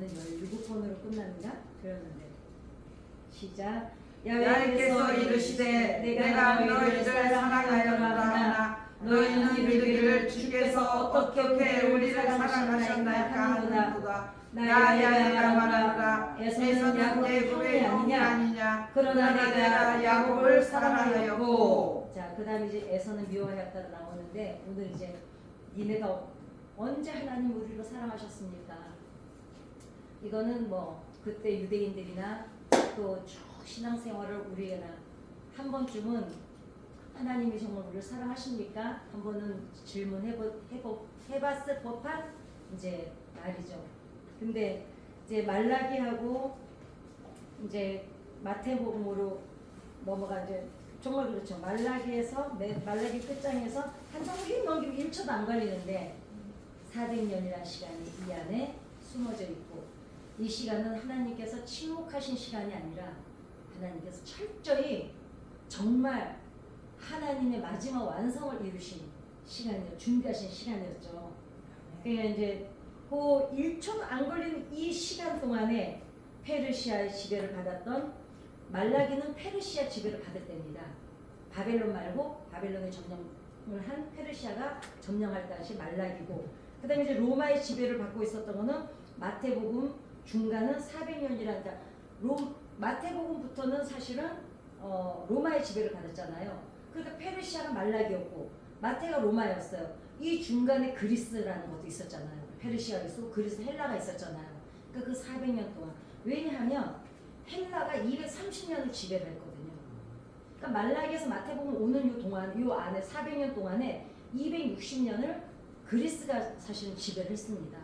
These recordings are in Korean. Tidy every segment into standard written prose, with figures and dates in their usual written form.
이거는 17번으로 끝납니다. 그러는데 시작. 야훼께서 이르시되 내가 너희를 사랑하였노라 하나 너희는 이르기를 주께서 어떻게 우리를 사랑하셨나이까 하는도다. 내가 말하노라 에서는 야곱의 형이 아니냐 그러나 내가 야곱을 사랑하였고. 자, 그 다음에 이제 에서는 미워하였다가 나오는데 오늘 이제 니네가 언제 하나님 우리를 사랑하셨습니까? 이거는 뭐 그때 유대인들이나 또 쭉 신앙생활을 우리가 한 번쯤은 하나님이 정말 우리를 사랑하십니까? 한 번은 질문해봤을 법한 이제 말이죠. 근데 이제 말라기하고 이제 마태복음으로 넘어가 이제 정말 그렇죠. 말라기에서 말라기 끝장에서 한 장 넘기면 1초도 안 걸리는데 400년이라는 시간이 이 안에 숨어져 있고 이 시간은 하나님께서 침묵하신 시간이 아니라 하나님께서 철저히 정말 하나님의 마지막 완성을 이루신 시간이었죠. 준비하신 시간이었죠. 그러니까 이제 그 1초도 안 걸리는 이 시간 동안에 페르시아의 지배를 받았던 말라기는 페르시아 지배를 받을 때입니다. 바벨론 말고 바벨론의 점령을 한 페르시아가 점령할 당시 말라기고 그 다음에 이제 로마의 지배를 받고 있었던 거는 마태복음 중간은 400년이라니까 마태복음부터는 사실은 로마의 지배를 받았잖아요. 그러니까 페르시아가 말라기였고 마태가 로마였어요. 이 중간에 그리스라는 것도 있었잖아요. 페르시아가 있었고 그리스 헬라가 있었잖아요. 그러니까 그 400년 동안 왜냐하면 헬라가 230년을 지배를 했거든요. 그러니까 말라기에서 마태복음 오는 요 동안 요 안에 400년 동안에 260년을 그리스가 사실은 지배를 했습니다.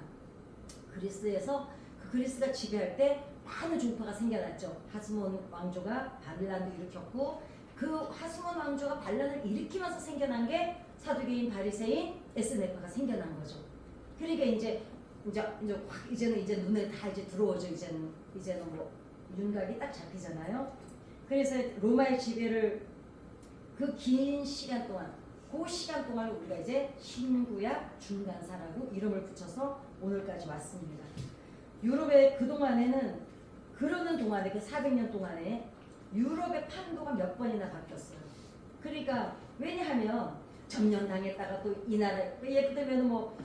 그리스에서 그 그리스가 지배할 때 많은 종파가 생겨났죠. 하스몬 왕조가 반란도 일으켰고 그 하스몬 왕조가 반란을 일으키면서 생겨난 게 사두개인 바리새인 에스네파가 생겨난 거죠. 그러니까 이제는 눈에 다 이제 들어오죠. 이제는 뭐 윤곽이 딱 잡히잖아요. 그래서 로마의 지배를 그 긴 시간 동안 그 시간 동안 우리가 이제 신구약 중간사라고 이름을 붙여서 오늘까지 왔습니다. 유럽의 그동안에는 그러는 동안에 그 400년 동안에 유럽의 판도가 몇 번이나 바뀌었어요. 그러니까 왜냐하면 점령당했다가 또 이 나라 예를 들면 뭐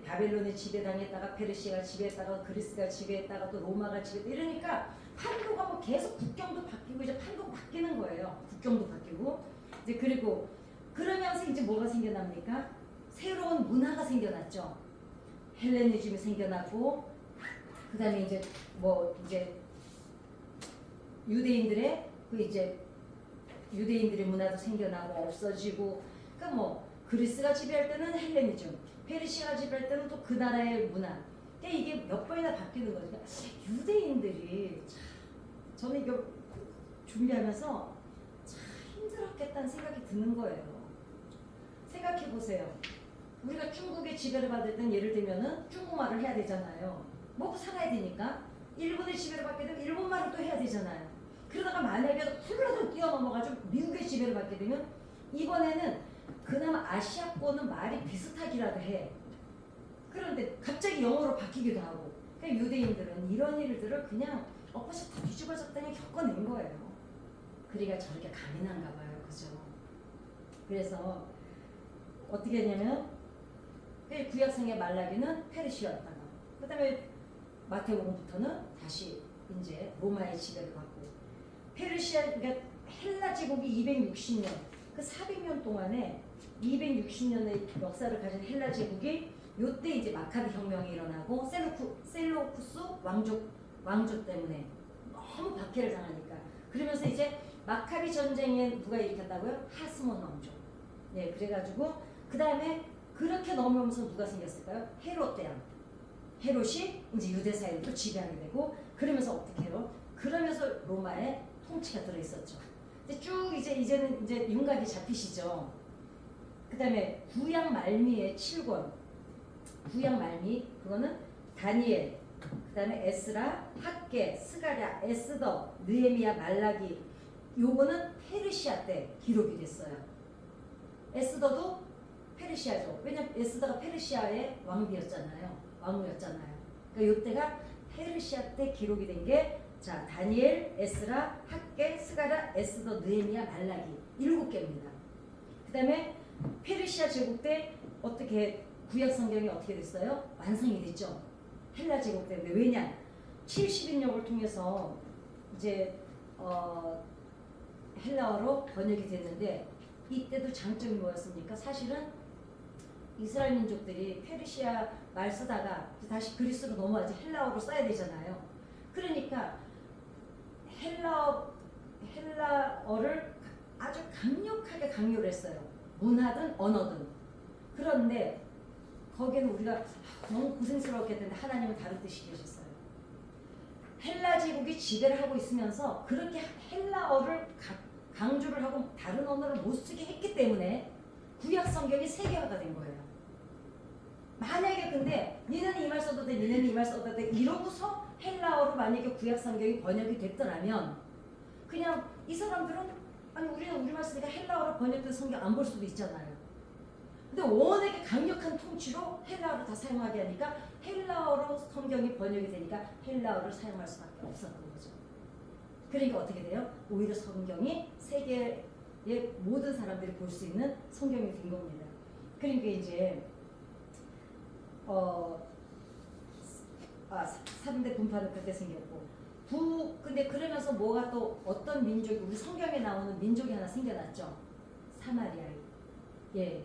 바벨론의 지배당했다가 페르시아가 지배했다가 그리스가 지배했다가 또 로마가 지배했다 이러니까 판도가 뭐 계속 국경도 바뀌고 이제 판도가 바뀌는 거예요. 국경도 바뀌고 이제 그리고 그러면서 이제 뭐가 생겨납니까? 새로운 문화가 생겨났죠. 헬레니즘이 생겨났고 그 다음에 이제 유대인들의 유대인들의 문화도 생겨나고 없어지고 그러니까 뭐 그리스가 지배할 때는 헬레니즘, 페르시아가 지배할 때는 또 그 나라의 문화. 그러니까 이게 몇 번이나 바뀌는 거죠. 그러니까 유대인들이 저는 이거 준비하면서 참 힘들었겠다는 생각이 드는 거예요. 생각해 보세요. 우리가 중국의 지배를 받을 때는 예를 들면은 중국말을 해야 되잖아요. 먹고 살아야 되니까. 일본의 지배를 받게 되면 일본말을 또 해야 되잖아요. 그러다가 만약에 훌러덩 뛰어넘어가지고 미국의 지배를 받게 되면 이번에는 그나마 아시아권은 말이 비슷하기라도 해. 그런데 갑자기 영어로 바뀌기도 하고. 그러니까 유대인들은 이런 일들을 그냥 엎어서 다 뒤집어졌다니 겪어낸 거예요. 그러니까 저렇게 강인한가 봐요. 그죠? 그래서 어떻게 했냐면 구약성의 말라기는 페르시아였다가 그 다음에 마태복음부터는 다시 이제 로마의 지배를 받고 페르시아 그러니까 헬라 제국이 260년 그 400년 동안에 260년의 역사를 가진 헬라 제국이 요때 이제 마카비 혁명이 일어나고 셀로쿠스 왕조 때문에 너무 박해를 당하니까 그러면서 이제 마카비 전쟁에 누가 일으켰다고요? 하스몬 왕조. 네, 그래가지고 그 다음에 그렇게 넘어오면서 누가 생겼을까요? 헤롯 대왕. 헤롯이 이제 유대사회를 또 지배하게 되고 그러면서 어떻게 해요? 그러면서 로마의 통치가 들어있었죠. 이제 쭉 이제는 윤곽이 잡히시죠. 그 다음에 구약 말미의 7권. 구약 말미 그거는 다니엘, 그 다음에 에스라, 학개, 스가랴, 에스더, 느헤미야, 말라기. 요거는 페르시아 때 기록이 됐어요. 에스더도 페르시아죠. 왜냐면 에스더가 페르시아의 왕비였잖아요. 왕후였잖아요. 그러니까 이때가 페르시아 때 기록이 된 게 자 다니엘, 에스라, 학개, 스가랴, 에스더, 느헤미야, 말라기 7개입니다. 그 다음에 페르시아 제국 때 어떻게 구약 성경이 어떻게 됐어요? 완성이 됐죠. 헬라 제국 때문에. 왜냐? 70인역을 통해서 이제 헬라어로 번역이 됐는데 이때도 장점이 뭐였습니까? 사실은 이스라엘 민족들이 페르시아 말 쓰다가 다시 그리스로 넘어와서 헬라어로 써야 되잖아요. 그러니까 헬라어를 아주 강력하게 강요를 했어요. 문화든 언어든. 그런데 거기는 우리가 너무 고생스럽게 했는데 하나님은 다른 뜻이 계셨어요. 헬라 제국이 지배를 하고 있으면서 그렇게 헬라어를 강조를 하고 다른 언어를 못 쓰게 했기 때문에 구약 성경이 세계화가 된 거예요. 만약에 근데 니네는 이 말 써도 돼, 니네는 이 말 써도 돼 이러고서 헬라어로 만약에 구약 성경이 번역이 됐더라면 그냥 이 사람들은 아니 우리는 우리말 쓰니까 헬라어로 번역된 성경 안 볼 수도 있잖아요. 근데 워낙에 강력한 통치로 헬라어를 다 사용하게 하니까 헬라어로 성경이 번역이 되니까 헬라어를 사용할 수밖에 없었던 거죠. 그러니까 어떻게 돼요? 오히려 성경이 세계의 모든 사람들이 볼 수 있는 성경이 된 겁니다. 그러니까 이제 3대 분파는 그때 생겼고 근데 그러면서 뭐가 또 어떤 민족이 우리 성경에 나오는 민족이 하나 생겨났죠. 사마리아인. 예.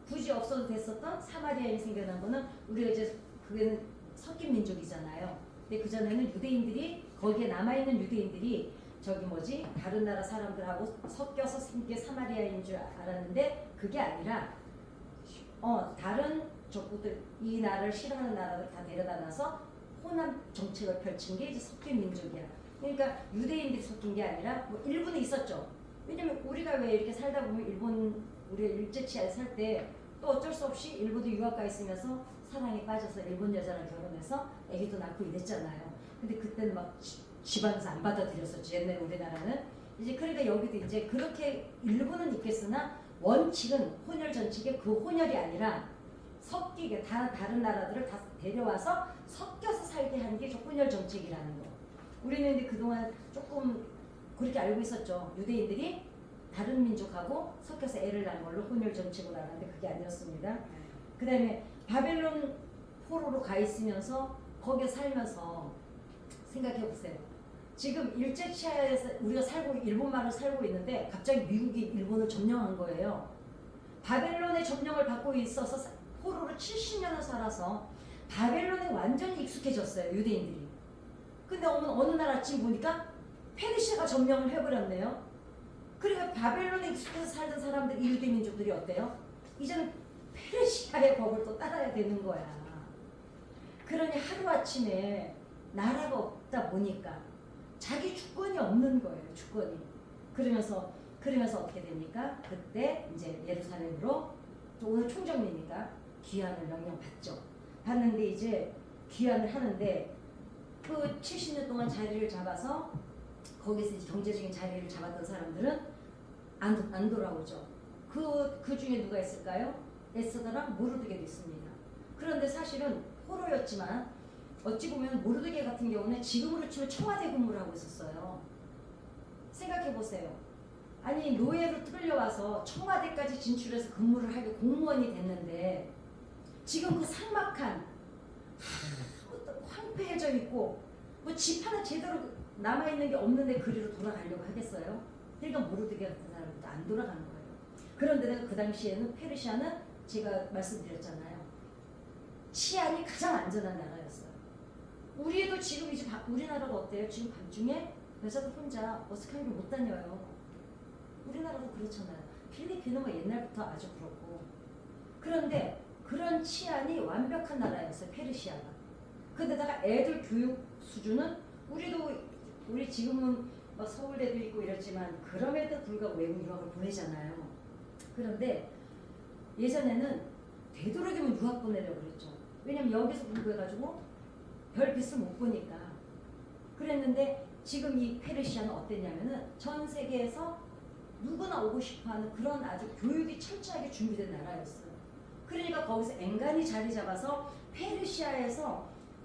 굳이 없어도 됐었던 사마리아인이 생겨난 거는 우리가 이제 그게는 섞인 민족이잖아요. 근데 그전에는 유대인들이 거기에 남아있는 유대인들이 저기 뭐지 다른 나라 사람들하고 섞여서 생긴 사마리아인 줄 알았는데 그게 아니라 다른 족구들 이 나라를 싫어하는 나라들 다 데려다 놔서 혼합 정책을 펼친 게 이제 섞인 민족이야. 그러니까 유대인들이 섞인 게 아니라 뭐 일본에 있었죠. 왜냐면 우리가 왜 이렇게 살다 보면 일본 우리 일제치하에 살 때 또 어쩔 수 없이 일본도 유학 가 있으면서 사랑에 빠져서 일본 여자랑 결혼해서 아기도 낳고 이랬잖아요. 근데 그때는 막 집안에서 안 받아들였었지. 옛날에 우리나라는 이제 그러니까 여기도 이제 그렇게 일본은 있겠으나 원칙은 혼혈 전칙에 그 혼혈이 아니라 섞이게 다른 나라들을 다 데려와서 섞여서 살게 하는 게 혼혈 정책이라는 거. 우리는 근데 그동안 조금 그렇게 알고 있었죠. 유대인들이 다른 민족하고 섞여서 애를 낳은 걸로 혼혈 정책으로 알았는데 그게 아니었습니다. 그 다음에 바벨론 포로로 가 있으면서 거기에 살면서 생각해 보세요. 지금 일제치하에서 우리가 일본말을 살고 있는데 갑자기 미국이 일본을 점령한 거예요. 바벨론의 점령을 받고 있어서 포로로 70년을 살아서 바벨론에 완전히 익숙해졌어요. 유대인들이. 근데 어느 날 아침 보니까 페르시아가 점령을 해버렸네요. 그러니까 바벨론에 익숙해서 살던 사람들 이 유대 민족들이 어때요? 이제는 페르시아의 법을 또 따라야 되는 거야. 그러니 하루아침에 나라가 없다 보니까 자기 주권이 없는 거예요. 주권이. 그러면서 어떻게 됩니까? 그때 이제 예루살렘으로 또 오늘 총정리니까 귀환을 명령받죠. 받는데 이제 귀환을 하는데 그 70년 동안 자리를 잡아서 거기서 이제 경제적인 자리를 잡았던 사람들은 안 돌아오죠. 그 중에 누가 있을까요? 에스더랑 모르드게도 있습니다. 그런데 사실은 포로였지만 어찌 보면 모르드게 같은 경우는 지금으로 치면 청와대 근무를 하고 있었어요. 생각해 보세요. 아니 노예로 끌려와서 청와대까지 진출해서 근무를 하게 공무원이 됐는데 지금 그 삭막한 황폐해져 있고 뭐 집 하나 제대로 남아있는 게 없는데 그리로 돌아가려고 하겠어요? 그러니까 모르드게 같은 사람도 안 돌아가는 거예요. 그런데 그 당시에는 페르시아는 제가 말씀드렸잖아요. 치안이 가장 안전한 나라였어요. 우리도 지금 이제 우리나라가 어때요? 지금 밤중에 여자들 혼자 버스카이를 못 다녀요. 우리나라도 그렇잖아요. 필리핀은 뭐 옛날부터 아주 그렇고. 그런데 그런 치안이 완벽한 나라였어요. 페르시아가. 근데다가 애들 교육 수준은 우리 지금은 막 서울대도 있고 이랬지만 그럼에도 불구하고 외국 유학을 보내잖아요. 그런데 예전에는 되도록이면 유학 보내려고 그랬죠. 왜냐면 여기서 공부해가지고 별 빛을 못 보니까. 그랬는데 지금 이 페르시아는 어땠냐면은 전 세계에서 누구나 오고 싶어하는 그런 아주 교육이 철저하게 준비된 나라였어요. 그러니까 거기서 앵간히 자리 잡아서 페르시아에서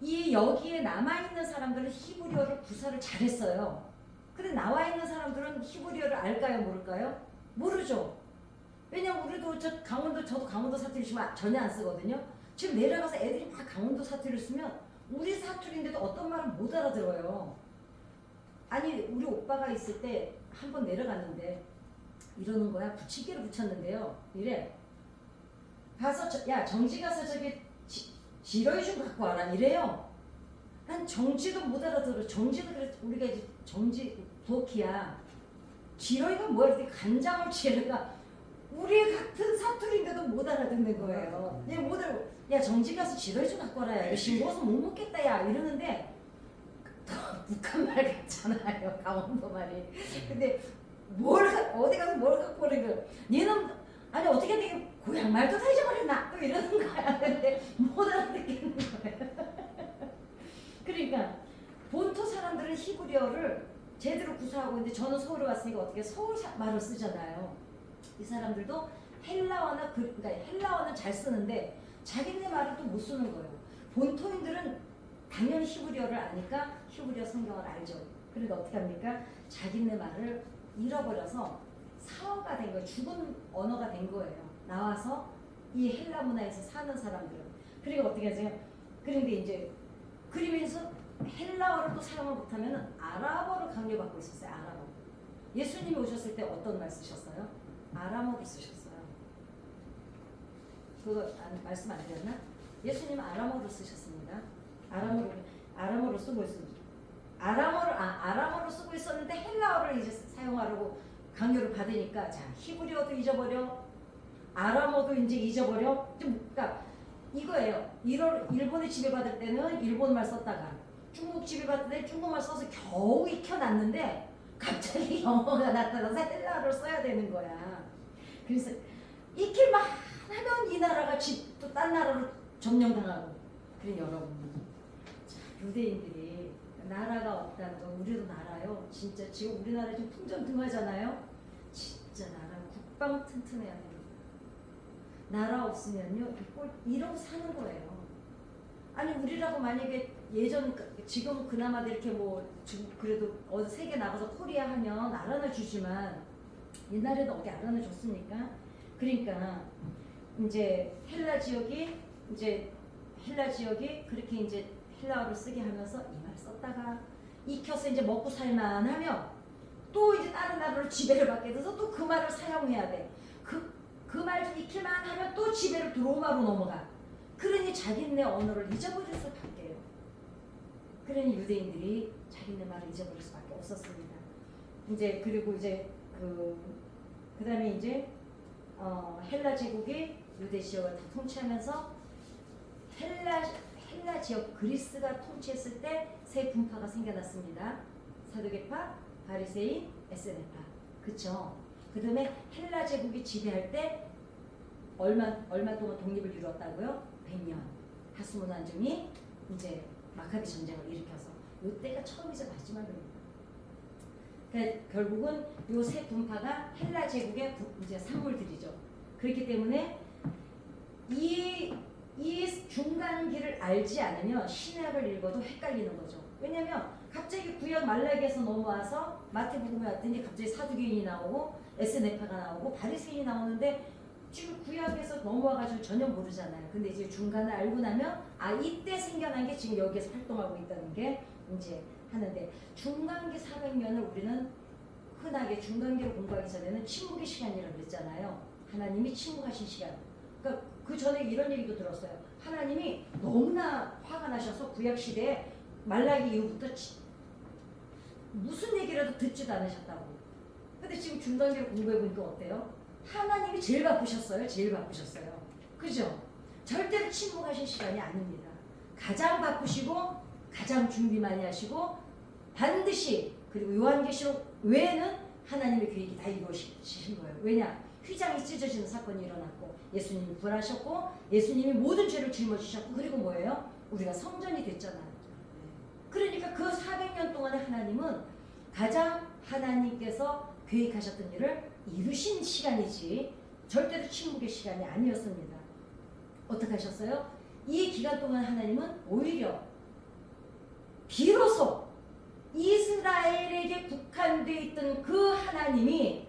이 여기에 남아있는 사람들은 히브리어를 구사를 잘했어요. 근데 나와 있는 사람들은 히브리어를 알까요, 모를까요? 모르죠. 왜냐면 우리도 저도 강원도 사투리 쓰면 전혀 안 쓰거든요. 지금 내려가서 애들이 막 강원도 사투리를 쓰면 우리 사투리인데도 어떤 말은 못 알아들어요. 아니 우리 오빠가 있을 때 한 번 내려갔는데 이러는 거야. 붙이기를 붙였는데요. 이래. 가서 야 정지 가서 저기 지러이 좀 갖고 와라 이래요. 난 정지도 못 알아들어. 정지도 그래 우리가 이제 정지 도키야. 지러이가 뭐야? 이렇게 간장을 지르가 우리 같은 사투리인데도 못 알아듣는 거예요. 얘 못 알아. 야 정지 가서 지러이 좀 갖고 와라. 야 싱거워서 못 먹겠다 야 이러는데 북한 말 같잖아요. 강원도 말이. 근데 어디 가서 뭘 갖고 오는 거야. 얘는 아니 어떻게 되게 고향 말도 다 잊어버렸나? 또 이러는 거야. 근데 못 알아듣겠는 거예요. 그러니까 본토 사람들은 히브리어를 제대로 구사하고 있는데 저는 서울에 왔으니까 어떻게 서울 말을 쓰잖아요. 이 사람들도 헬라어나 그러니까 헬라어는 잘 쓰는데 자기네 말을 또 못 쓰는 거예요. 본토인들은 당연히 히브리어를 아니까 히브리어 성경을 알죠. 그러니까 어떻게 합니까? 자기네 말을 잃어버려서 사어가 된 거예요. 죽은 언어가 된 거예요. 나와서 이 헬라 문화에서 사는 사람들은. 그리고 어떻게 하세요? 그런데 이제 그러면서 헬라어를 또 사용을 못하면 아랍어를 강요받고 있었어요. 아랍어. 예수님이 오셨을 때 어떤 말 쓰셨어요? 아람어를 쓰셨어요. 그거 말씀 안 드렸나? 예수님은 아람어를 쓰셨습니다. 아람어를 쓰고 있습니다. 아람어를 쓰고 있었는데 헬라어를 이제 사용하려고 강요를 받으니까 자 히브리어도 잊어버려, 아람어도 이제 잊어버려. 그러니까 이거예요. 일본에 지배받을 때는 일본말 썼다가 중국 지배받을 때 중국말 써서 겨우 익혀놨는데 갑자기 영어가 나타나서 헬라어를 써야 되는 거야. 그래서 익힐만 하면 이 나라가 또 딴 나라로 점령당하고. 그래 여러분, 자, 유대인들이 나라가 없다는 거 우리도 나라요. 진짜 지금 우리나라 지금 풍전등화잖아요. 진짜 나라 국방 튼튼해야 됩니다. 나라 없으면요 이러고 사는 거예요. 아니 우리라고 만약에 지금 그나마 이렇게 뭐 지금 그래도 어디 세계 나가서 코리아 하면 알아나 주지만 옛날에는 어디 알아나 줬습니까? 그러니까 이제 헬라 지역이 그렇게 이제 헬라어를 쓰게 하면서 이 말 썼다가 익혀서 이제 먹고 살만하면 또 이제 다른 나라로 지배를 받게 돼서 또 그 말을 사용해야 돼. 그 말 좀 익힐만 하면 또 지배를 로마로 넘어가. 그러니 자기네 언어를 잊어버릴 수밖에 요. 그러니 유대인들이 자기네 말을 잊어버릴 수밖에 없었습니다. 이제 그리고 이제 그다음에 이제 헬라 제국이 유대 지역을 다 통치하면서 헬라 지역 그리스가 통치했을 때 세 분파가 생겨났습니다. 사두개파, 바리새인, 에세네파. 그쵸? 그 다음에 헬라 제국이 지배할 때 얼마 동안 독립을 이루었다고요? 100년. 하스모난중이 이제 마카비 전쟁을 일으켜서 이때가 처음이자 마지막입니다. 그러니까 결국은 이 세 분파가 헬라 제국의 이제 산물들이죠. 그렇기 때문에 이 중간기를 알지 않으면 신약을 읽어도 헷갈리는 거죠. 왜냐면 갑자기 구약 말라기에서 넘어와서 마태복음에 왔더니 갑자기 사두개인이 나오고 에스네파가 나오고 바리새인이 나오는데 지금 구약에서 넘어와가지고 전혀 모르잖아요. 근데 이제 중간을 알고 나면 이때 생겨난 게 지금 여기에서 활동하고 있다는 게 이제 하는데 중간기 400년을 우리는 흔하게 중간기를 공부하기 전에는 침묵의 시간이라고 그랬잖아요. 하나님이 침묵하신 시간. 그러니까 그 전에 이런 얘기도 들었어요. 하나님이 너무나 화가 나셔서 구약 시대에 말라기 이후부터 무슨 얘기라도 듣지도 않으셨다고. 근데 지금 중간기를 공부해 보니까 어때요? 하나님이 제일 바쁘셨어요. 그죠? 절대로 침묵하신 시간이 아닙니다. 가장 바쁘시고 가장 준비 많이 하시고 반드시 그리고 요한계시록 외에는 하나님의 계획이 다 이루어지신 거예요. 왜냐? 휘장이 찢어지는 사건이 일어났고 예수님이 부활하셨고 예수님이 모든 죄를 짊어지셨고 그리고 뭐예요? 우리가 성전이 됐잖아요. 그러니까 그 400년 동안에 하나님은 가장 하나님께서 계획하셨던 일을 이루신 시간이지 절대로 침묵의 시간이 아니었습니다. 어떻게 하셨어요? 이 기간 동안 하나님은 오히려 비로소 이스라엘에게 국한되어 있던 그 하나님이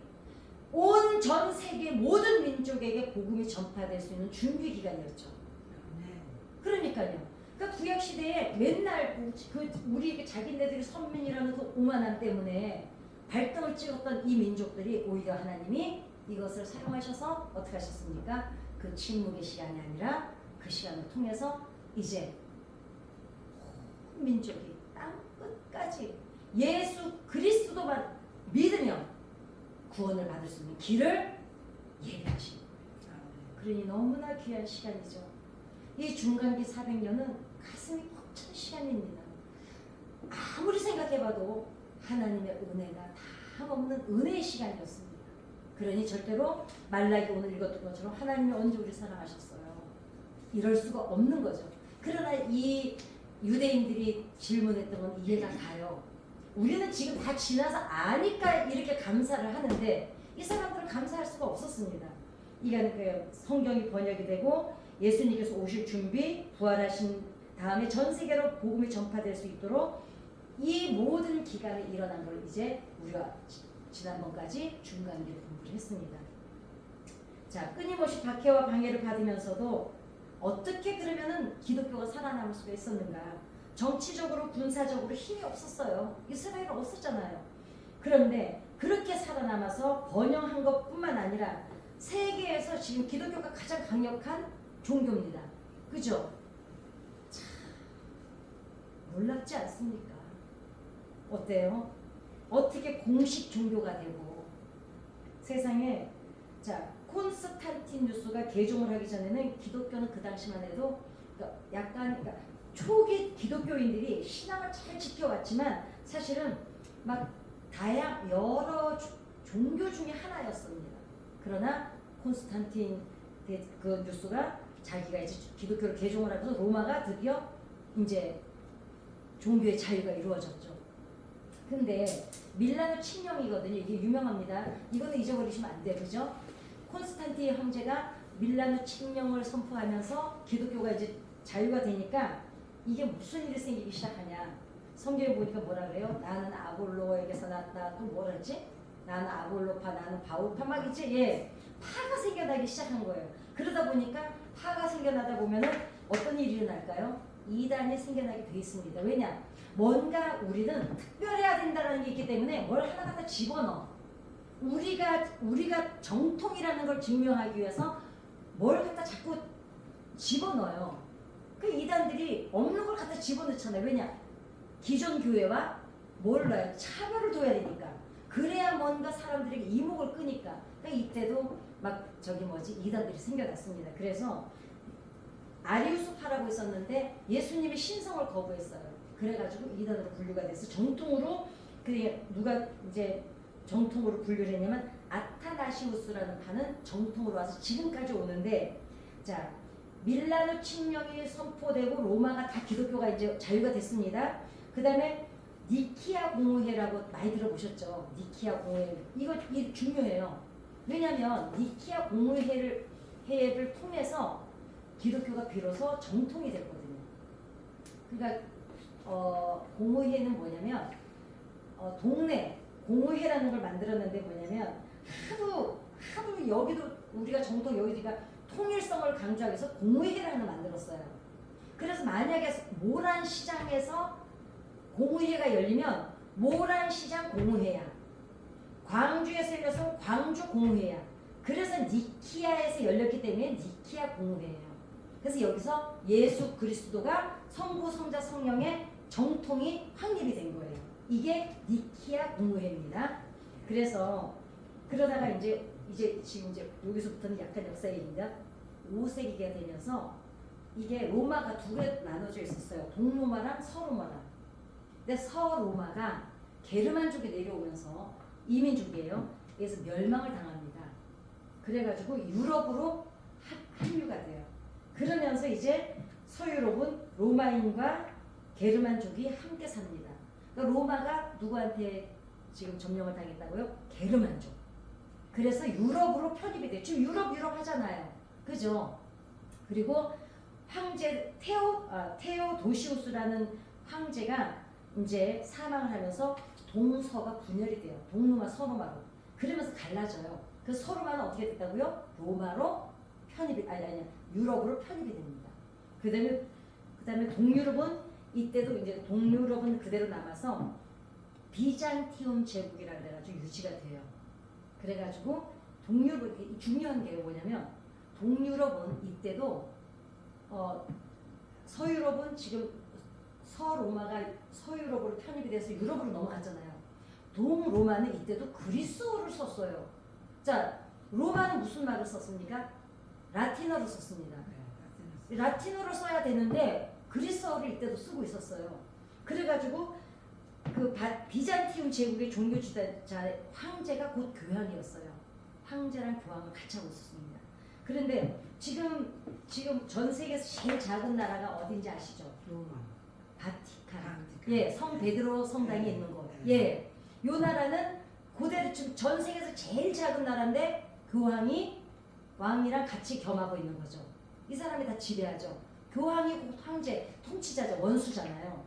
온 전 세계 모든 민족에게 복음이 전파될 수 있는 준비 기간이었죠. 그러니까요. 그러니까 구약 시대에 맨날 우리 자기네들이 선민이라는 그 오만함 때문에 발등을 찍었던 이 민족들이 오히려 하나님이 이것을 사용하셔서 어떻게 하셨습니까? 그 침묵의 시간이 아니라 그 시간을 통해서 이제 온 민족이 땅 끝까지 예수 그리스도만 믿으면 구원을 받을 수 있는 길을 예비하신 거예요. 그러니 너무나 귀한 시간이죠. 이 중간기 400년은 가슴이 벅찬 시간입니다. 아무리 생각해봐도 하나님의 은혜가 다 없는 은혜의 시간이었습니다. 그러니 절대로 말라기 오늘 읽었던 것처럼 하나님이 언제 우리 사랑하셨어요? 이럴 수가 없는 거죠. 그러나 이 유대인들이 질문했던 건 이해가 가요. 우리는 지금 다 지나서 아니까 이렇게 감사를 하는데 이 사람들은 감사할 수가 없었습니다. 이게 그 성경이 번역이 되고 예수님께서 오실 준비, 부활하신 다음에 전 세계로 복음이 전파될 수 있도록 이 모든 기간에 일어난 걸 이제 우리가 지난번까지 중간기를 공부를 했습니다. 자, 끊임없이 박해와 방해를 받으면서도 어떻게 그러면은 기독교가 살아남을 수가 있었는가? 정치적으로 군사적으로 힘이 없었어요. 이스라엘은 없었잖아요. 그런데 그렇게 살아남아서 번영한 것뿐만 아니라 세계에서 지금 기독교가 가장 강력한 종교입니다. 그죠? 참 놀랍지 않습니까? 어때요? 어떻게 공식 종교가 되고 세상에 자 콘스탄티누스가 개종을 하기 전에는 기독교는 그 당시만 해도 약간 초기 기독교인들이 신앙을 잘 지켜왔지만 사실은 막 여러 종교 중에 하나였습니다. 그러나 콘스탄틴 그 뉴스가 자기가 이제 기독교를 개종을 하면서 로마가 드디어 이제 종교의 자유가 이루어졌죠. 근데 밀라노 칙령이거든요. 이게 유명합니다. 이거는 잊어버리시면 안 돼요. 그죠? 콘스탄틴 형제가 밀라노 칙령을 선포하면서 기독교가 이제 자유가 되니까 이게 무슨 일이 생기기 시작하냐. 성경에 보니까 뭐라 그래요? 나는 아볼로에게서 났다. 또 뭐라 했지? 나는 아볼로파, 나는 바울파 막 있지? 예. 파가 생겨나기 시작한 거예요. 그러다 보니까 파가 생겨나다 보면은 어떤 일이 일어날까요? 이단이 생겨나게 돼 있습니다. 왜냐? 뭔가 우리는 특별해야 된다는 게 있기 때문에 뭘 하나 갖다 집어넣어. 우리가 정통이라는 걸 증명하기 위해서 뭘 갖다 자꾸 집어넣어요. 그 이단들이 없는 걸 갖다 집어넣잖아요. 왜냐? 기존 교회와 뭘 넣어요? 차별을 둬야 되니까. 그래야 뭔가 사람들에게 이목을 끄니까. 그러니까 이때도 막 이단들이 생겨났습니다. 그래서 아리우스파라고 있었는데 예수님의 신성을 거부했어요. 그래가지고 이단으로 분류가 돼서 정통으로 누가 이제 정통으로 분류를 했냐면 아타나시우스라는 파는 정통으로 와서 지금까지 오는데 자 밀라노 칙령이 선포되고 로마가 다 기독교가 이제 자유가 됐습니다. 그 다음에 니키아 공의회라고 많이 들어보셨죠? 니키아 공의회 이거 중요해요. 왜냐하면 니키아 공의회를 통해서 기독교가 비로소 정통이 됐거든요. 그러니까 공의회는 뭐냐면 동네 공의회라는 걸 만들었는데 뭐냐면 하도 여기도 우리가 정통 여기가 통일성을 강조하기 위해서 공의회라는 걸 만들었어요. 그래서 만약에 모란시장에서 공의회가 열리면 모란시장 공의회야. 광주에서 열려서 광주 공의회야. 그래서 니키아에서 열렸기 때문에 니키아 공의회예요. 그래서 여기서 예수 그리스도가 성부, 성자, 성령의 정통이 확립이 된 거예요. 이게 니키아 공의회입니다. 그래서 그러다가 이제 지금 여기서부터는 약간 역사 얘기입니다. 5세기가 되면서 이게 로마가 두 개 나눠져 있었어요. 동로마랑 서로마랑. 근데 서로마가 게르만족이 내려오면서 이민족이에요. 그래서 멸망을 당합니다. 그래가지고 유럽으로 합류가 돼요. 그러면서 이제 서유럽은 로마인과 게르만족이 함께 삽니다. 그러니까 로마가 누구한테 지금 점령을 당했다고요? 게르만족. 그래서 유럽으로 편입이 돼요. 지금 유럽 하잖아요. 그죠? 그리고 황제 테오도시우스라는 황제가 이제 사망을 하면서 동서가 분열이 돼요. 동로마 서로마로. 그러면서 갈라져요. 그 서로마는 어떻게 됐다고요? 로마로 편입이 아니 유럽으로 편입이 됩니다. 그다음에 동유럽은 이때도 이제 동유럽은 그대로 남아서 비잔티움 제국이라 그래가지고 유지가 돼요. 그래가지고 동유럽 중요한 게 뭐냐면 동유럽은 이때도 서유럽은 지금 서로마가 서유럽으로 편입이 돼서 유럽으로 넘어갔잖아요. 동로마는 이때도 그리스어를 썼어요. 자, 로마는 무슨 말을 썼습니까? 라틴어를 썼습니다. 라틴어를 써야 되는데 그리스어를 이때도 쓰고 있었어요. 그래가지고 그 비잔티움 제국의 종교 지도자 황제가 곧 교황이었어요. 황제랑 교황을 같이 하고 있었습니다. 그런데 지금 전 세계에서 제일 작은 나라가 어딘지 아시죠? 로마. 바티칸. 예, 성 베드로 성당이 있는 곳. 예, 요 나라는 고대로 지금 전 세계에서 제일 작은 나라인데 교황이 왕이랑 같이 겸하고 있는 거죠. 이 사람이 다 지배하죠. 교황이 곧 황제, 통치자죠. 원수잖아요.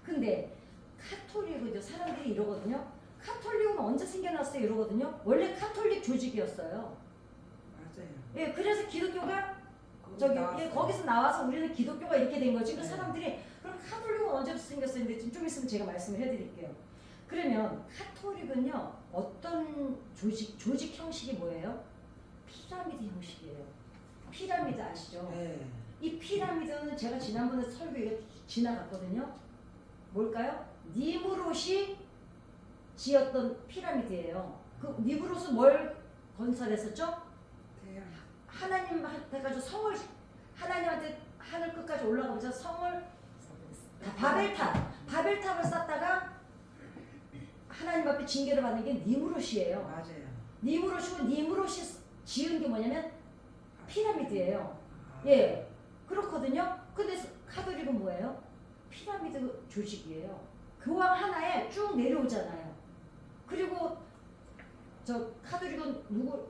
근데 카톨릭은 사람들이 이러거든요. 카톨릭은 언제 생겨났어요? 이러거든요. 원래 카톨릭 조직이었어요. 맞아요. 예, 그래서 기독교가 나왔어요. 예, 거기서 나와서 우리는 기독교가 이렇게 된 거지. 그 사람들이 그럼 카톨릭은 언제부터 생겼어요? 근데 좀 있으면 제가 말씀을 해드릴게요. 그러면 카톨릭은요 어떤 조직 형식이 뭐예요? 피라미드 형식이에요. 피라미드 아시죠? 네. 이 피라미드는 제가 지난번에 설교에 지나갔거든요. 뭘까요? 니무롯이 지었던 피라미드예요. 그 니무롯은 뭘 건설했었죠? 태양. 하나님한테 가지고 성을 하나님한테 하늘 끝까지 올라가면서 성을 바벨탑을 쌓다가 하나님 앞에 징계를 받는 게 니무롯이에요. 맞아요. 니무롯이 지은 게 뭐냐면 피라미드예요. 아. 예, 그렇거든요. 근데 카톨릭은 뭐예요? 피라미드 조직이에요. 교황 하나에 쭉 내려오잖아요. 그리고 저 카톨릭은 누구?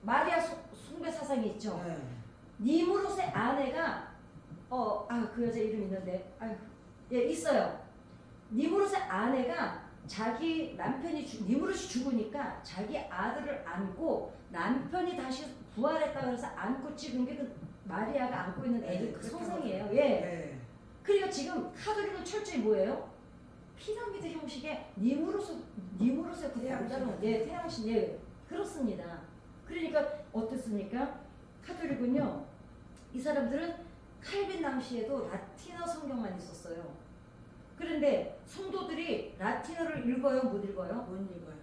마리아 숭배 사상이 있죠. 네. 니무롯의 아내가 그 여자 이름 있는데 예 있어요. 니무롯의 아내가 자기 남편이 니무롯이 죽으니까 자기 아들을 안고 남편이 다시 부활했다 그래서 안고 찍은 게 그 마리아가 안고 있는 애기 그 성상이에요. 예. 네. 그러니까 지금 카톨릭은 철저히 뭐예요? 피라미드 형식의 니무롯의 그 태양신. 예, 태양신 예 그렇습니다. 그러니까 어떻습니까? 카톨릭은요 이 사람들은 칼빈 당시에도 라틴어 성경만 있었어요. 그런데 성도들이 라틴어를 읽어요, 못 읽어요? 못 읽어요.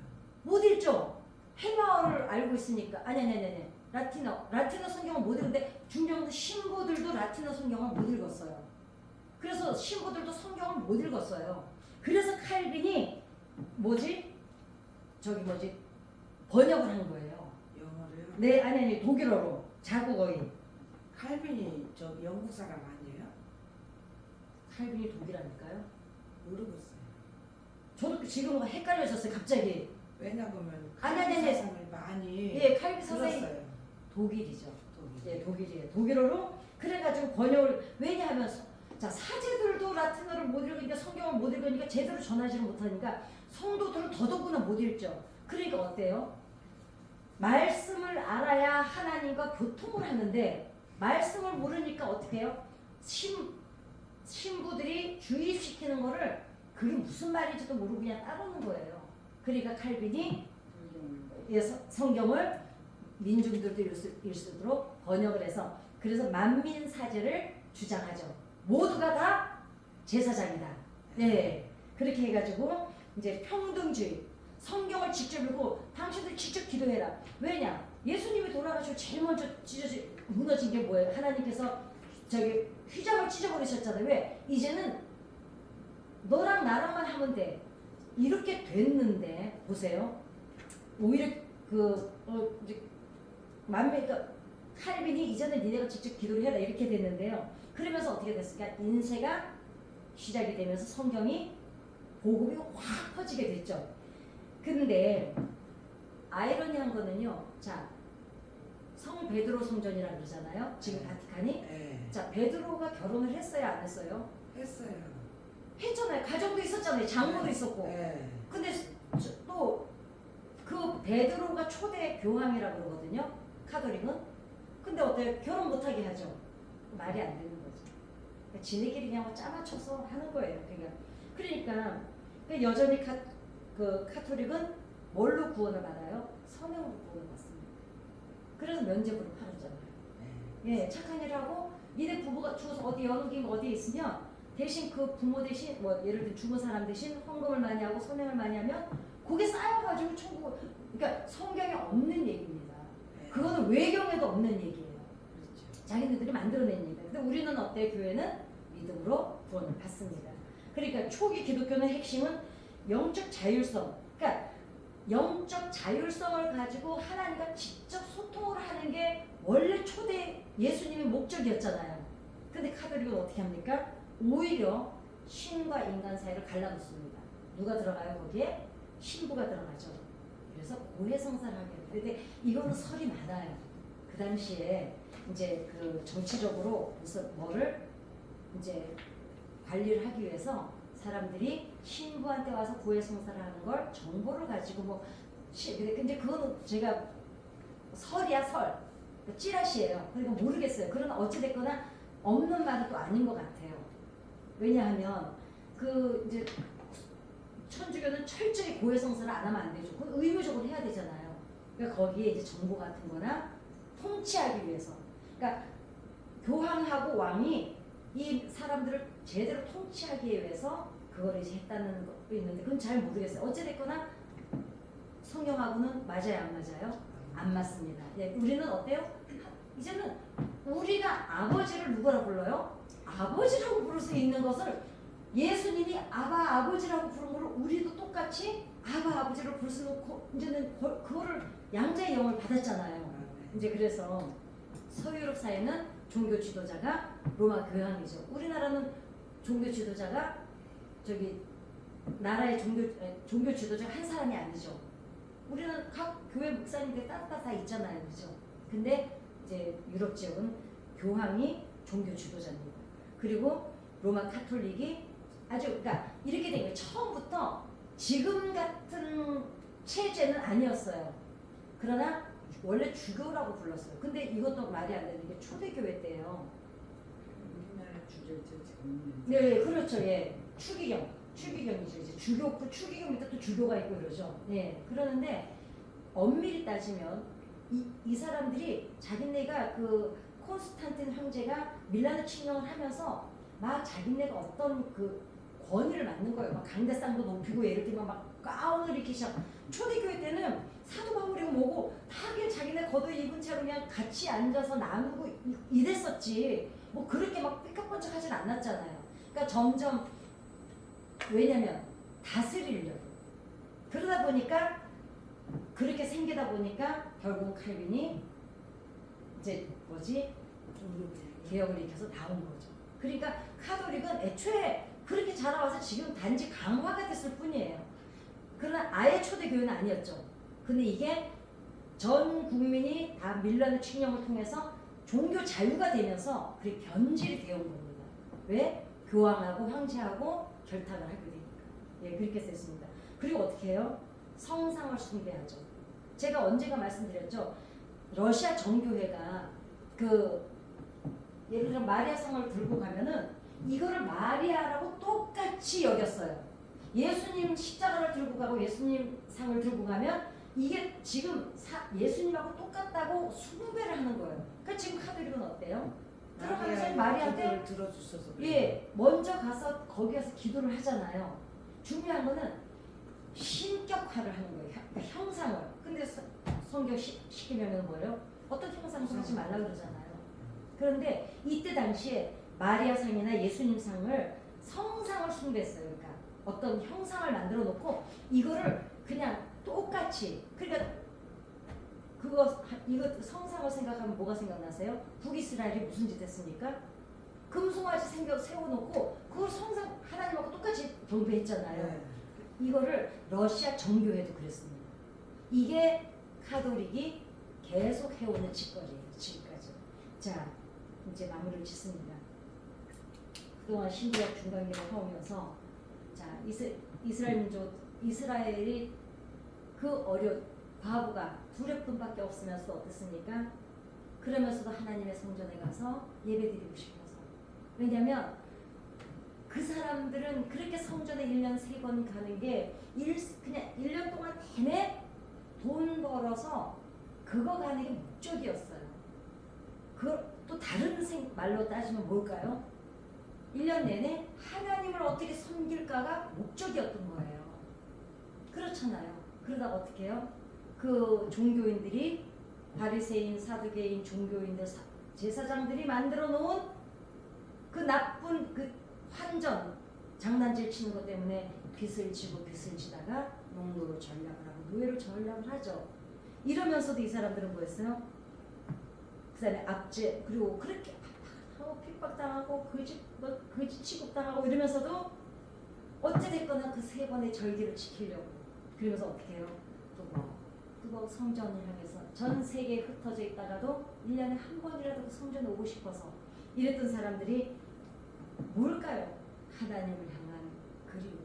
못 읽죠. 헬라어를 알고 있으니까 아니 라틴어 성경을 못 읽는데 중요한 건 신부들도 라틴어 성경을 못 읽었어요. 그래서 신부들도 성경을 못 읽었어요. 그래서 칼빈이 번역을 한 거예요. 영어로요? 네, 아니 독일어로 자국어인. 칼빈이 저 영국 사람 아니에요? 칼빈이 독일하니까요. 모르겠어요. 저도 지금 헷갈려졌어요, 갑자기. 왜냐하면 아니. 칼빈 사상을 많이 예, 칼빈 사상이 들었어요. 독일이죠. 독일. 예, 독일이에요. 독일어로 그래가지고 번역을 왜냐하면 자 사제들도 라틴어를 못 읽으니까 성경을 못 읽으니까 제대로 전하지를 못하니까 성도들은 더더구나 못 읽죠. 그러니까 어때요? 말씀을 알아야 하나님과 교통을 하는데 말씀을 모르니까 어떻게 해요? 신부들이 주입시키는 거를 그게 무슨 말인지도 모르고 그냥 따르는 거예요. 그러니까 칼빈이 성경을 민중들도 읽을 수 있도록 번역을 해서 그래서 만민사제를 주장하죠. 모두가 다 제사장이다. 네, 그렇게 해가지고 이제 평등주의, 성경을 직접 읽고 당신들 직접 기도해라. 왜냐? 예수님이 돌아가시고 제일 먼저 무너진 게 뭐예요? 하나님께서 저기 휘장을 찢어버리셨잖아요. 왜? 이제는 너랑 나랑만 하면 돼. 이렇게 됐는데 보세요. 오히려 칼빈이 이제는 니네가 직접 기도를 해라 이렇게 됐는데요. 그러면서 어떻게 됐을까? 인쇄가 시작이 되면서 성경이 복음이 확 퍼지게 됐죠. 근데 아이러니한 거는요. 자, 성 베드로 성전이라고 그러잖아요. 지금 바티칸이. 네. 자, 베드로가 결혼을 했어요, 안 했어요? 했어요. 했잖아요. 가정도 있었잖아요. 장모도 있었고. 네. 근데 또 그 베드로가 초대 교황이라고 그러거든요. 카톨릭은. 근데 어때요? 결혼 못하게 하죠. 말이 안 되는 거죠. 그러니까 지네끼리 그냥 뭐 짜맞춰서 하는 거예요. 그러니까 여전히 그 카톨릭은 뭘로 구원을 받아요? 성령으로 구원을 받습니다. 그래서 면죄부를 팔았잖아요. 예, 착한 일을 하고 니네 부부가 죽어서 어디 연옥이 어디에 있으면 대신 그 부모 대신 뭐 예를 들어 죽은 사람 대신 헌금을 많이 하고 선행을 많이 하면 그게 쌓여가지고 천국. 그러니까 성경에 없는 얘기입니다. 그거는 외경에도 없는 얘기예요. 그렇죠. 자기네들이 만들어낸 얘기예요. 근데 우리는 어때? 교회는 믿음으로 구원을 받습니다. 그러니까 초기 기독교는 핵심은 영적 자율성. 그러니까 영적 자율성을 가지고 하나님과 직접 소통을 하는 게 원래 초대 예수님의 목적이었잖아요. 근데 카톨릭은 어떻게 합니까? 오히려 신과 인간 사이를 갈라놓습니다. 누가 들어가요 거기에? 신부가 들어가죠. 그래서 고해성사를 하게 돼요. 근데 이거는 설이 많아요. 그 당시에 이제 그 정치적으로 무슨 뭐를 이제 관리를 하기 위해서 사람들이 신부한테 와서 고해성사를 하는 걸 정보를 가지고 뭐 근데 그거는 제가 설이야 설. 찌라시예요. 그러니까 모르겠어요. 그러나 어찌됐거나 없는 말은 또 아닌 것 같아요. 왜냐하면 그 이제 천주교는 철저히 고해성사를 안 하면 안 되죠. 그건 의무적으로 해야 되잖아요. 그러니까 거기에 이제 정보 같은 거나 통치하기 위해서. 그러니까 교황하고 왕이 이 사람들을 제대로 통치하기 위해서 그걸 이제 했다는 것도 있는데 그건 잘 모르겠어요. 어찌됐거나 성경하고는 맞아요, 안 맞아요? 안 맞습니다. 예, 우리는 어때요? 이제는 우리가 아버지를 누구라 불러요? 아버지라고 부를 수 있는 것을 예수님이 아바 아버지라고 부른 걸 우리도 똑같이 아바 아버지로 부를 수 있고 이제는 그거를 양자의 영을 받았잖아요. 이제 그래서 서유럽 사회는 종교 지도자가 로마 교황이죠. 우리나라는 종교 지도자가 저기 나라의 종교 지도자가 한 사람이 아니죠. 우리는 각 교회 목사님들 따뜻 다 있잖아요, 그죠? 근데 이제 유럽 지역은 교황이 종교 지도자입니다. 그리고 로마 카톨릭이 아주 그러니까 이렇게 된 거예요. 처음부터 지금 같은 체제는 아니었어요. 그러나 원래 주교라고 불렀어요. 근데 이것도 말이 안 되는 게 초대교회 때예요. 우리나라 주제죠 지금. 네, 그렇죠. 예, 추기경이죠. 이제 주교, 추기경 밑에 또 주교가 있고 그러죠. 예, 그러는데 엄밀히 따지면 이 사람들이 자기네가 그 콘스탄틴 황제가 밀라노 침공을 하면서 막 자기네가 어떤 그 권위를 갖는 거예요. 막 강대상도 높이고 예를 들면 막 가운을 입기 시작. 초대교회 때는 사도 바울이고 뭐고 다 그냥 자기네 겉옷 입은 채로 그냥 같이 앉아서 나누고 이랬었지. 뭐 그렇게 막 삐까뻔쩍 하진 않았잖아요. 그러니까 점점 왜냐면 다스리려고. 그러다 보니까 그렇게 생기다 보니까 결국 칼빈이 이제 뭐지 개혁을 일으켜서 나온 거죠. 그러니까 카톨릭은 애초에 그렇게 자라와서 지금 단지 강화가 됐을 뿐이에요. 그러나 아예 초대교회는 아니었죠. 근데 이게 전 국민이 다 밀라노 칙령을 통해서 종교 자유가 되면서 그게 변질이 되어 온 겁니다. 왜? 교황하고 황제하고 결탁을 하게 되니까. 예, 그렇게 썼습니다. 그리고 어떻게 해요? 성상을 숭배하죠. 제가 언제가 말씀드렸죠. 러시아 정교회가 그 예를 들어 마리아 상을 들고 가면은 이거를 마리아라고 똑같이 여겼어요. 예수님 십자가를 들고 가고 예수님 상을 들고 가면 이게 지금 예수님하고 똑같다고 숭배를 하는 거예요. 그러니까 지금 카톨릭은 어때요? 들어가면서 마리아한테 들어주셔서 예, 먼저 가서 거기 가서 기도를 하잖아요. 중요한 거는 신격화를 하는 거예요. 그러니까 형상을. 근데 성경 12명은 뭐예요? 어떤 형상을 하지 말라 그러잖아요. 그런데 이때 당시에 마리아 상이나 예수님 상을 성상을 숭배했어요. 그러니까 어떤 형상을 만들어 놓고 이거를 그냥 똑같이 그러니까 이거 성상을 생각하면 뭐가 생각나세요? 북이스라엘이 무슨 짓 했습니까? 금송아지 세워놓고 그걸 성상 하나님하고 똑같이 경배했잖아요. 네. 이거를 러시아 정교회도 그랬습니다. 이게 카톨릭이 계속 해오는 짓거리예요. 지금까지. 자, 이제 마무리를 짓습니다. 그동안 신구약 중간기를 해오면서 이스라엘 민족, 이스라엘이 그 과부가 두렵돈밖에 없으면서 어떻습니까? 그러면서도 하나님의 성전에 가서 예배드리고 싶어서. 왜냐하면 그 사람들은 그렇게 성전에 1년 3번 가는 게 그냥 1년 동안 내내 돈 벌어서 그거 가는 게 목적이었어요. 또 다른 말로 따지면 뭘까요? 1년 내내 하나님을 어떻게 섬길까가 목적이었던 거예요. 그렇잖아요. 그러다가 어떻게 해요? 그 종교인들이 바리새인, 사두개인, 종교인들, 제사장들이 만들어 놓은 그 나쁜 그 환전, 장난질 치는 것 때문에 빚을 지다가 농노로 전략을 하고 노예로 전략을 하죠. 이러면서도 이 사람들은 뭐였어요? 그 다음에 압제, 그리고 그렇게 하고 핍박당하고 거짓 취급당하고 이러면서도 어찌됐거나 그 3번의 절기를 지키려고. 그러면서 어떻게 해요? 또 성전을 향해서 전 세계에 흩어져 있다가도 1년에 한 번이라도 그 성전에 오고 싶어서 이랬던 사람들이 뭘까요? 하나님을 향한 그리움.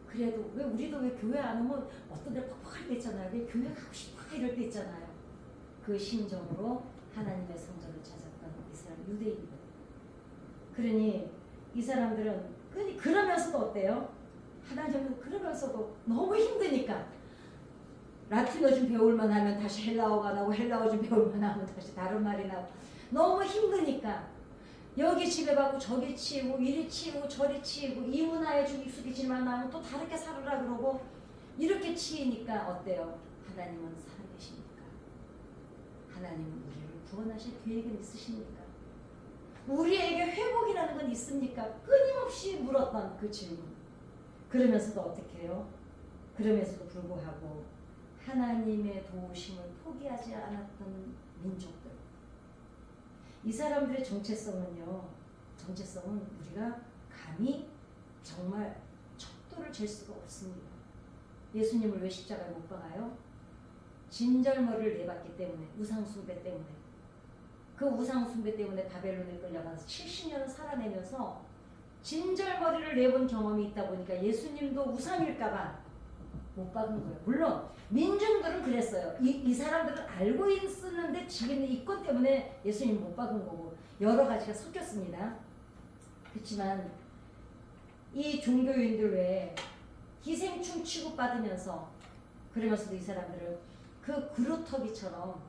그래도 왜 우리도 왜 교회 안 오면 어떤 데 퍽퍽할 때 있잖아요. 왜 교회 가고 싶어 이럴 때 있잖아요. 그 심정으로 하나님의 성전을 찾았던 이스라엘 유대인들. 그러니 이 사람들은 그러면서도 어때요? 하나님은 그러면서도 너무 힘드니까 라틴어 좀 배울만 하면 다시 헬라어가 나오고 헬라어 좀 배울만 하면 다시 다른 말이 나오고 너무 힘드니까 여기 지배받고 저기 치우고 이리 치우고 저리 치우고 이 문화에 좀 익숙해질만 하면 또 다르게 살으라 그러고 이렇게 치이니까 어때요? 하나님은 살아계십니까? 하나님은 우리를 구원하실 계획은 있으십니까? 우리에게 회복이라는 건 있습니까? 끊임없이 물었던 그 질문. 그러면서도 어떻게 해요? 그러면서도 불구하고 하나님의 도우심을 포기하지 않았던 민족들. 이 사람들의 정체성은 우리가 감히 정말 척도를 잴 수가 없습니다. 예수님을 왜 십자가에 못 박아요? 진절머리를 내봤기 때문에, 우상숭배 때문에. 그 우상숭배 때문에 바벨론에 끌려가서 70년을 살아내면서 진절머리를 내본 경험이 있다 보니까 예수님도 우상일까봐 못 박은 거예요. 물론 민중들은 그랬어요. 이 사람들은 알고 있었는데 지금 이권 때문에 예수님 못 박은 거고 여러 가지가 섞였습니다. 그렇지만 이 종교인들 외에 기생충 취급받으면서 그러면서도 이 사람들은 그 그루터기처럼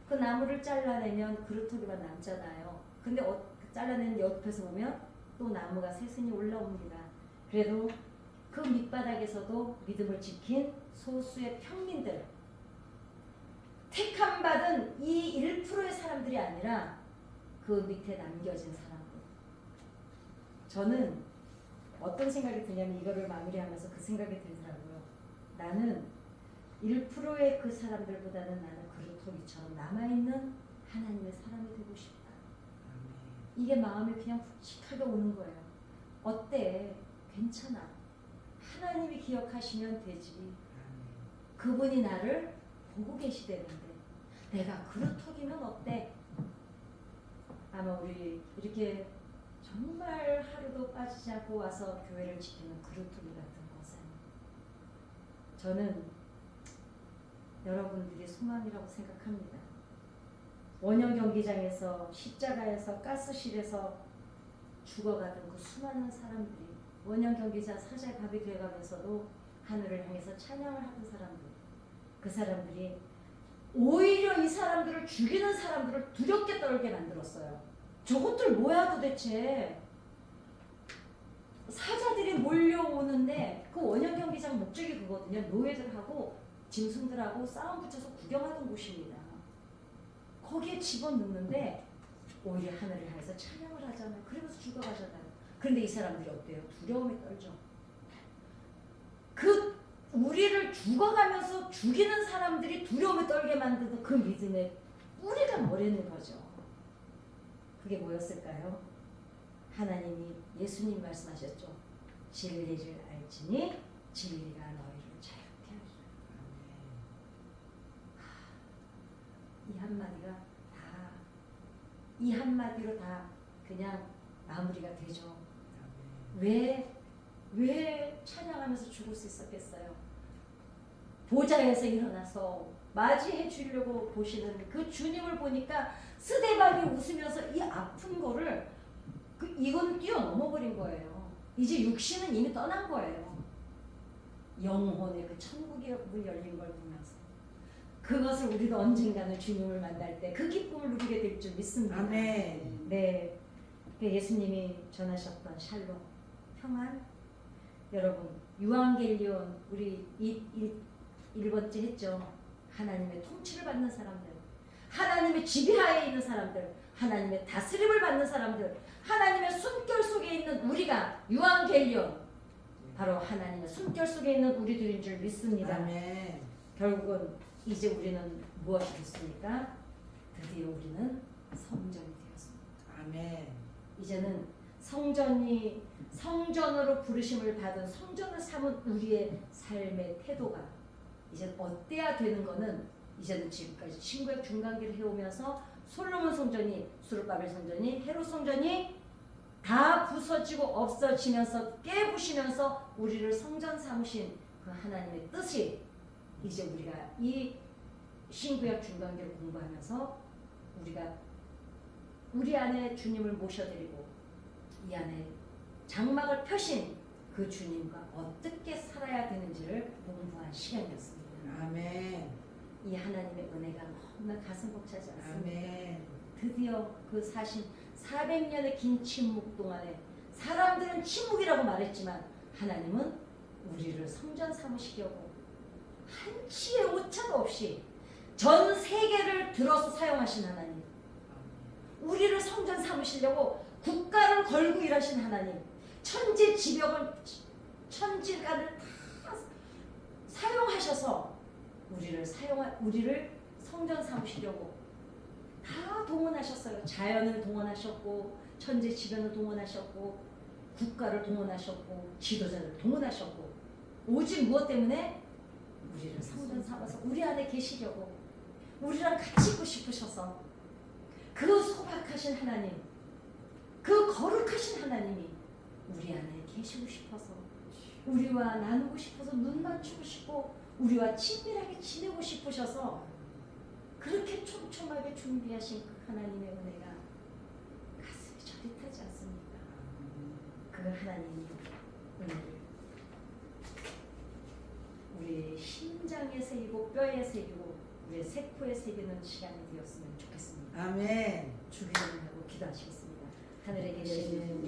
그 나무를 잘라내면 그루터기만 남잖아요. 근데 잘라낸 옆에서 보면 또 나무가 새순이 올라옵니다. 그래도 그 밑바닥에서도 믿음을 지킨 소수의 평민들, 택함 받은 이 1%의 사람들이 아니라 그 밑에 남겨진 사람들. 저는 어떤 생각이 드냐면 이거를 마무리하면서 그 생각이 들더라고요. 나는 1%의 그 사람들보다는 나는 그루터기처럼 남아있는 하나님의 사람이 되고 싶다. 이게 마음에 그냥 묵직하게 오는 거예요. 어때? 괜찮아. 하나님이 기억하시면 되지. 그분이 나를 보고 계시대는데 내가 그루터기면 어때? 아마 우리 이렇게 정말 하루도 빠지지 않고 와서 교회를 지키는 그루터기 같은 것은 저는 여러분들이 소망이라고 생각합니다. 원형 경기장에서 십자가에서 가스실에서 죽어가던 그 수많은 사람들이 원형 경기장 사자의 밥이 되어가면서도 하늘을 향해서 찬양을 하던 사람들, 그 사람들이 오히려 이 사람들을 죽이는 사람들을 두렵게 떨게 만들었어요. 저것들 뭐야 도대체. 사자들이 몰려오는데 그 원형 경기장 목적이 그거거든요. 노예들하고 짐승들하고 싸움 붙여서 구경하던 곳입니다. 거기에 집어넣는데 오히려 하늘을 향해서 찬양을 하잖아요. 그러면서 죽어가잖아요. 그런데 이 사람들이 어때요? 두려움에 떨죠. 그 우리를 죽어가면서 죽이는 사람들이 두려움에 떨게 만드는 그 믿음에 뿌리가 뭐라는 거죠. 그게 뭐였을까요? 하나님이 예수님 말씀하셨죠. 진리를 알지니 진리가 너희를 자유케 하리라. 이 한마디가 이 한마디로 다 그냥 마무리가 되죠. 왜 찬양하면서 죽을 수 있었겠어요? 보좌에서 일어나서 맞이해 주려고 보시는 그 주님을 보니까 스데반이 웃으면서 이 아픈 거를 이건 뛰어넘어 버린 거예요. 이제 육신은 이미 떠난 거예요. 영혼의 그 천국의 문 열린 걸 보면서 그것을 우리도 언젠가는 주님을 만날 때 그 기쁨을 누리게 될 줄 믿습니다. 아멘. 네, 예수님이 전하셨던 샬롬, 평안. 여러분, 유앙겔리온 우리 1번째 했죠. 하나님의 통치를 받는 사람들, 하나님의 지배하에 있는 사람들, 하나님의 다스림을 받는 사람들, 하나님의 숨결 속에 있는 우리가 유앙겔리온, 바로 하나님의 숨결 속에 있는 우리들인 줄 믿습니다. 아멘. 결국은 이제 우리는 무엇이 됐습니까? 드디어 우리는 성전이 되었습니다. 아멘. 이제는 성전으로 부르심을 받은 성전을 삼은 우리의 삶의 태도가 이제 어때야 되는 거는 이제는 지금까지 신구약 중간기를 해오면서 솔로몬 성전이, 수르바벨 성전이, 헤롯 성전이 다 부서지고 없어지면서 깨부시면서 우리를 성전 삼으신 그 하나님의 뜻이 이제 우리가 이 신구약 중간기를 공부하면서 우리가 우리 안에 주님을 모셔드리고 이 안에 장막을 펴신 그 주님과 어떻게 살아야 되는지를 공부한 시간이었습니다. 아멘. 이 하나님의 은혜가 너무나 가슴 벅차지 않습니까? 아멘. 드디어 그 400년의 긴 침묵 동안에 사람들은 침묵이라고 말했지만 하나님은 우리를 성전 삼으시려고 한치의 오차도 없이 전 세계를 들어서 사용하신 하나님, 우리를 성전 삼으시려고 국가를 걸고 일하신 하나님, 천지지변을 천지간을 다 사용하셔서 우리를 성전 삼으시려고 다 동원하셨어요. 자연을 동원하셨고 천지지변을 동원하셨고 국가를 동원하셨고 지도자를 동원하셨고 오직 무엇 때문에? 우리를 성전 삼아서 우리 안에 계시려고 우리랑 같이 있고 싶으셔서 그 소박하신 하나님, 그 거룩하신 하나님이 우리 안에 계시고 싶어서 우리와 나누고 싶어서 눈 맞추고 싶고 우리와 친밀하게 지내고 싶으셔서 그렇게 촘촘하게 준비하신 그 하나님의 은혜가 가슴이 저릿하지 않습니까? 그 하나님의 은혜를 우리의 심장에 새기고 뼈에 새기고 우리의 세포에 새기는 시간이 되었으면 좋겠습니다. 아멘. 주기도문하고 기도하시겠습니다. 하늘에 계신